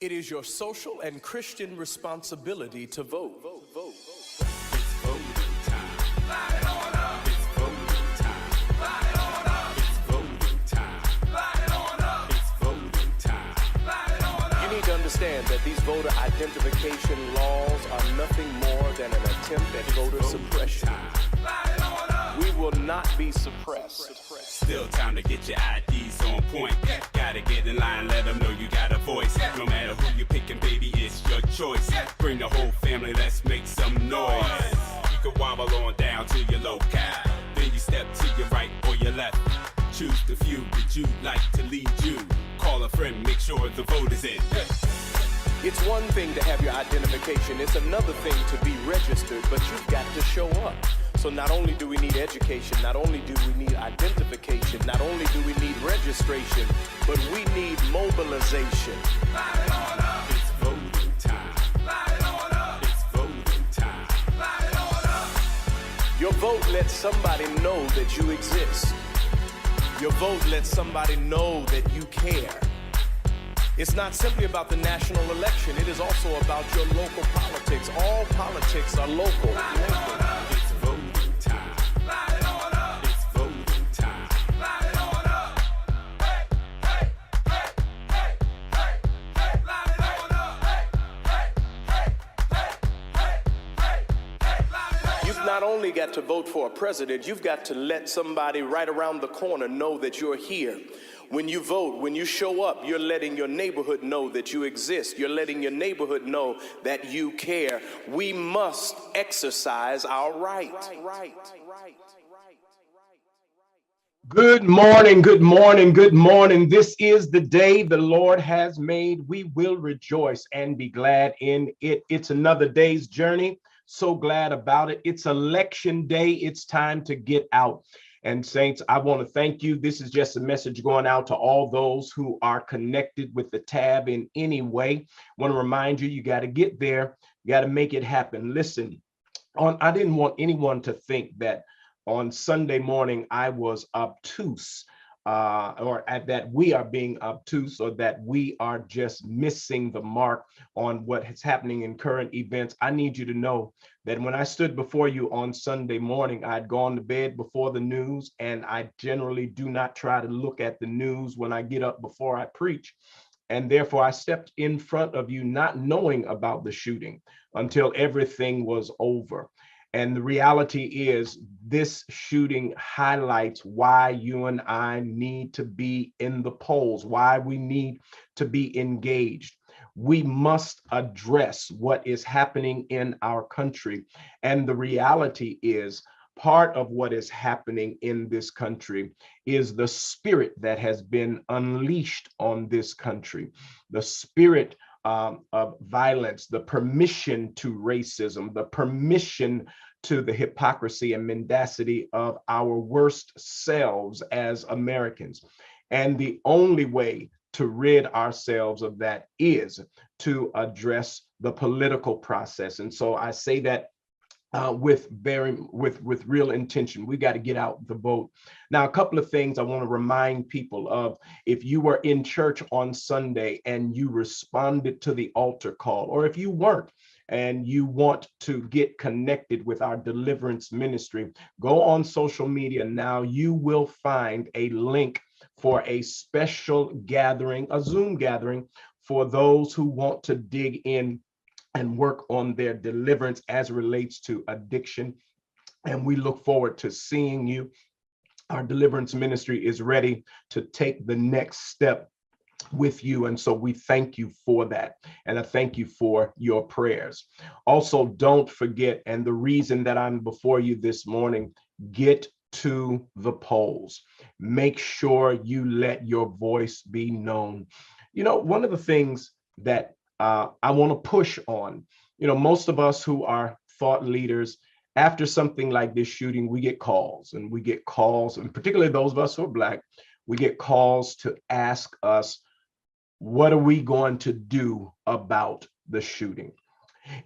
It is your social and Christian responsibility to vote. It's voting time. Light it on up. It's voting time. Light it on up. It's voting time. Light it on up. It's voting time. Light it on up. You need to understand that these voter identification laws are nothing more than an attempt at voter suppression. Light it on up. We will not be suppressed. Still time to get your IDs on point. Gotta get in line, let them know you got a voice. No matter who you're picking, baby, it's your choice. Bring the whole family, let's make some noise. You can wobble on down to your locale. Then you step to your right or your left. Choose the few that you'd like to lead you. Call a friend, make sure the vote is in. It's one thing to have your identification. It's another thing to be registered, but you've got to show up. So not only do we need education, not only do we need identification, not only do we need registration, but we need mobilization. Light it on up. It's voting time. Light it on up. It's voting time. Light it on up. Your vote lets somebody know that you exist. Your vote lets somebody know that you care. It's not simply about the national election. It is also about your local politics. All politics are local. Light it on up. It's voting time. Light it on up. It's voting time. Light it on up. Hey, hey, hey, hey, hey, hey. Light it on up. Hey, hey, hey, hey, hey, hey, hey. Light it on You've not only got to vote for a president, you've got to let somebody right around the corner know that you're here. When you vote, when you show up, you're letting your neighborhood know that you exist. You're letting your neighborhood know that you care. We must exercise our right. Good morning, good morning, good morning. This is the day the Lord has made. We will rejoice and be glad in it. It's another day's journey. So glad about it. It's election day. It's time to get out. And saints, I want to thank you. This is just a message going out to all those who are connected with the tab in any way. I want to remind you, you got to get there. You got to make it happen. Listen, I didn't want anyone to think that on Sunday morning I was obtuse, or that we are being obtuse, or that we are just missing the mark on what is happening in current events. I need you to know that when I stood before you on Sunday morning, I'd gone to bed before the news, and I generally do not try to look at the news when I get up before I preach. And therefore, I stepped in front of you not knowing about the shooting until everything was over. And the reality is, this shooting highlights why you and I need to be in the polls, why we need to be engaged. We must address what is happening in our country. And the reality is, part of what is happening in this country is the spirit that has been unleashed on this country, the spirit of violence, the permission to racism, the permission to the hypocrisy and mendacity of our worst selves as Americans. And the only way to rid ourselves of that is to address the political process. And so I say that with real intention. We got to get out the vote. Now, a couple of things I want to remind people of. If you were in church on Sunday and you responded to the altar call, or if you weren't and you want to get connected with our deliverance ministry, go on social media now. You will find a link for a special gathering, a Zoom gathering, for those who want to dig in and work on their deliverance as it relates to addiction. And we look forward to seeing you. Our deliverance ministry is ready to take the next step with you. And so we thank you for that. And I thank you for your prayers. Also, don't forget, and the reason that I'm before you this morning, get to the polls. Make sure you let your voice be known. You know, one of the things that I want to push on, most of us who are thought leaders, after something like this shooting, we get calls, and particularly those of us who are Black, we get calls to ask us, what are we going to do about the shooting?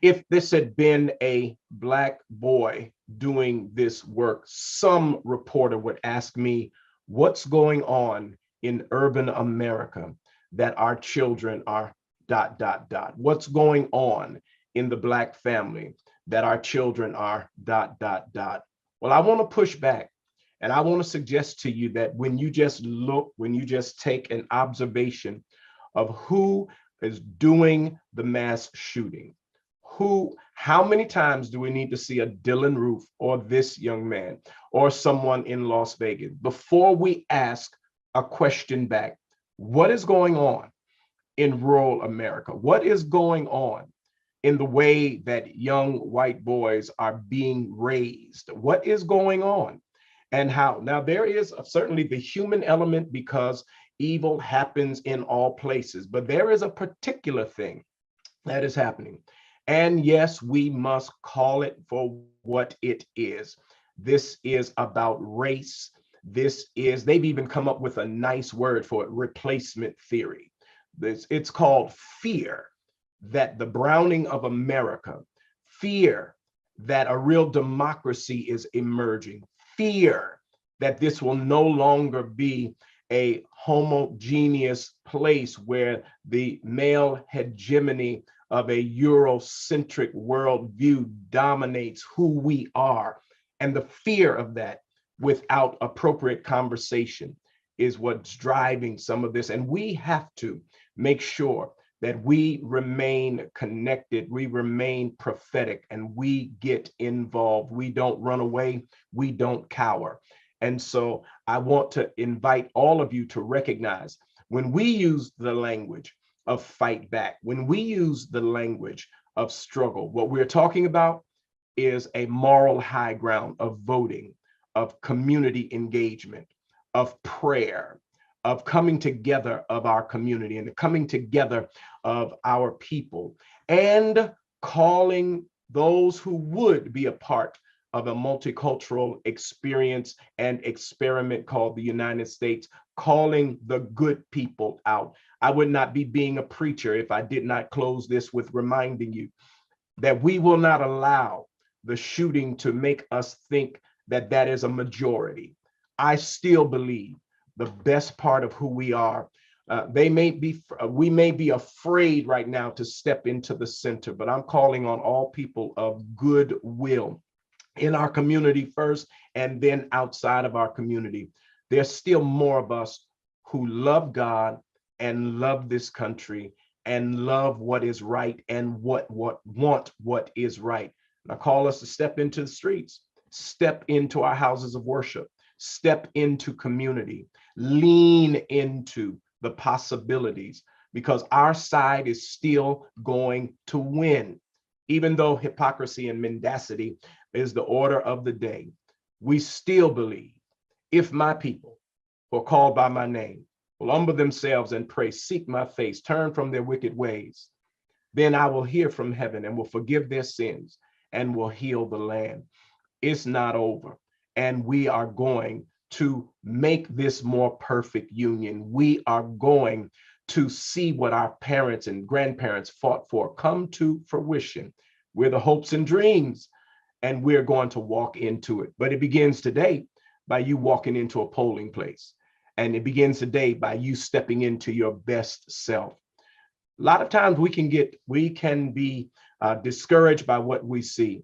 If this had been a Black boy doing this work, some reporter would ask me, what's going on in urban America that our children are dot, dot, dot. What's going on in the Black family that our children are dot, dot, dot. Well, I want to push back, and I want to suggest to you that when you just look, when you just take an observation of who is doing the mass shooting, how many times do we need to see a Dylan Roof or this young man or someone in Las Vegas before we ask a question back? What is going on in rural America? What is going on in the way that young white boys are being raised? What is going on and how? Now, there is certainly the human element because evil happens in all places, but there is a particular thing that is happening. And yes, we must call it for what it is. This is about race. They've even come up with a nice word for it, replacement theory. It's called fear that the browning of America, fear that a real democracy is emerging, fear that this will no longer be a homogeneous place where the male hegemony of a Eurocentric worldview dominates who we are. And the fear of that without appropriate conversation is what's driving some of this. And we have to make sure that we remain connected, we remain prophetic, and we get involved. We don't run away, we don't cower. And so I want to invite all of you to recognize when we use the language of fight back, when we use the language of struggle, what we're talking about is a moral high ground of voting, of community engagement, of prayer, of coming together of our community and the coming together of our people, and calling those who would be a part of a multicultural experience and experiment called the United States, calling the good people out. I would not be being a preacher if I did not close this with reminding you that we will not allow the shooting to make us think that that is a majority. I still believe the best part of who we are. We may be afraid right now to step into the center, but I'm calling on all people of goodwill in our community first, and then outside of our community. There's still more of us who love God and love this country and love what is right and want what is right. And I call us to step into the streets, step into our houses of worship, step into community, lean into the possibilities, because our side is still going to win. Even though hypocrisy and mendacity is the order of the day, we still believe if my people who are called by my name will humble themselves and pray, seek my face, turn from their wicked ways, then I will hear from heaven and will forgive their sins and will heal the land. It's not over. And we are going to make this more perfect union. We are going to see what our parents and grandparents fought for come to fruition. We're the hopes and dreams, and we're going to walk into it. But it begins today by you walking into a polling place. And it begins today by you stepping into your best self. A lot of times we can be discouraged by what we see,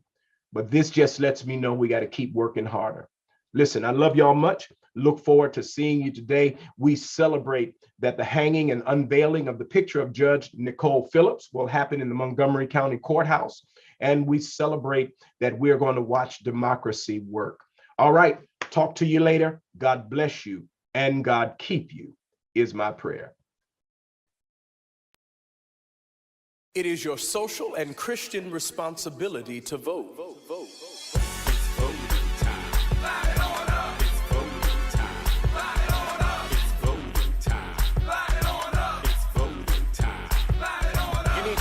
but this just lets me know we got to keep working harder. Listen, I love y'all much. Look forward to seeing you today. We celebrate that the hanging and unveiling of the picture of Judge Nicole Phillips will happen in the Montgomery County Courthouse. And we celebrate that we're going to watch democracy work. All right, talk to you later. God bless you and God keep you is my prayer. It is your social and Christian responsibility to vote. Vote.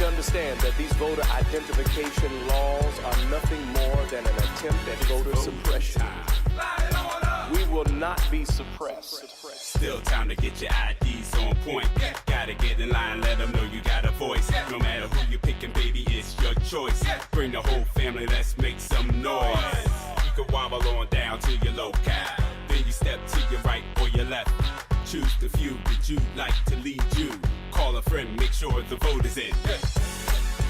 Understand that these voter identification laws are nothing more than an attempt at voter suppression. We will not be suppressed. Still time to get your IDs on point. Gotta get in line, let them know you got a voice. No matter who you're picking, baby, it's your choice. Bring the whole family, let's make some noise. You can wobble on down to your locale. Then you step to your right or your left. Choose the few that you'd like to lead you. Call a friend. Reverend, make sure the vote is in.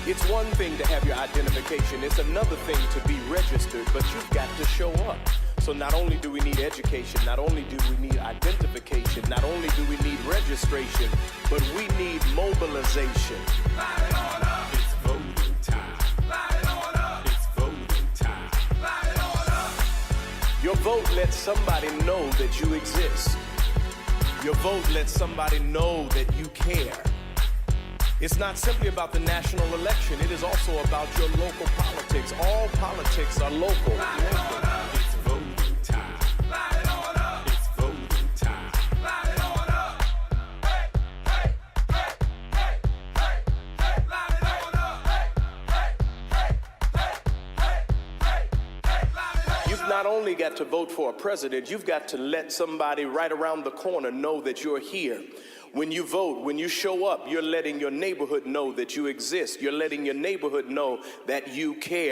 It's one thing to have your identification. It's another thing to be registered, but you've got to show up. So not only do we need education, not only do we need identification, not only do we need registration, but we need mobilization. Light it on up. It's voting time. Light it on up. It's voting time. Light it on up. Your vote lets somebody know that you exist. Your vote lets somebody know that you care. It's not simply about the national election. It is also about your local politics. All politics are local. It's voting time. Light it on up. It's voting time. Light it on up. Hey, hey, hey, hey, hey, hey. Light it on up. Hey, hey, hey, hey, hey, hey, hey. Light it on You've not only got to vote for a president, you've got to let somebody right around the corner know that you're here. When you vote, when you show up, you're letting your neighborhood know that you exist. You're letting your neighborhood know that you care.